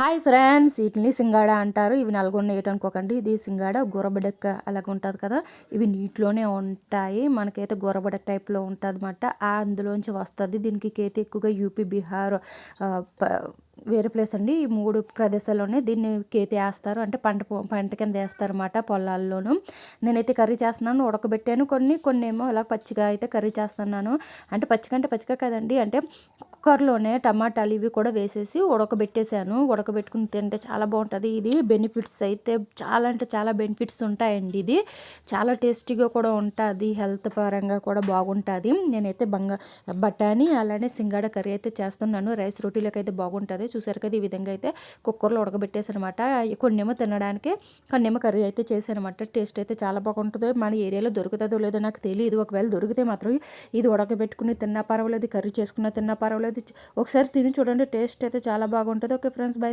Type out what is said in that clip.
Hi friends, వీటిని సింగాడ అంటారు. ఇవి నల్గొండ ఏటనుకోకండి. ఇది సింగాడ గొరబడెక్క అలాగ ఉంటుంది కదా. ఇవి నీటిలోనే ఉంటాయి. మనకైతే గొరబడెక్క టైప్లో ఉంటుంది అన్నమాట. అందులోంచి వస్తుంది. దీనికి అయితే ఎక్కువగా యూపీ, బీహార్, వేరే ప్లేస్ అండి. ఈ 3 ప్రదేశాల్లోనే దీన్ని కేతి వేస్తారు. అంటే పంట కింద వేస్తారు అన్నమాట పొలాల్లోనూ. నేనైతే కర్రీ చేస్తున్నాను, ఉడకబెట్టాను. కొన్ని ఏమో ఇలా పచ్చిగా అయితే కర్రీ చేస్తున్నాను. అంటే పచ్చిగా కదండి, అంటే కుక్కర్లోనే టమాటాలు ఇవి కూడా వేసేసి ఉడకబెట్టేసాను. ఉడకబెట్టుకుని తింటే చాలా బాగుంటుంది. ఇది బెనిఫిట్స్ అయితే చాలా అంటే చాలా బెనిఫిట్స్ ఉంటాయండి. ఇది చాలా టేస్టీగా కూడా ఉంటుంది, హెల్త్ పరంగా కూడా బాగుంటుంది. నేనైతే బఠానీ అలానే సింగాడ కర్రీ అయితే చేస్తున్నాను. రైస్ రోటీలకు అయితే బాగుంటుంది. చూసారు కదా, ఈ విధంగా అయితే కుక్కర్లో ఉడకబెట్టేసాను అనమాట. కొన్నేమో తినడానికి, కొన్నేమో కర్రీ అయితే చేశాను అనమాట. టేస్ట్ అయితే చాలా బాగుంటుంది. మన ఏరియాలో దొరుకుతుందో లేదో నాకు తెలియదు. ఒకవేళ దొరికితే మాత్రం ఇది ఉడకబెట్టుకుని తిన్నా పర్వాలేదు, కర్రీ చేసుకున్నా తిన్నా పర్వాలేదు. ఒకసారి తిని చూడండి, టేస్ట్ అయితే చాలా బాగుంటుంది. Okay friends, by.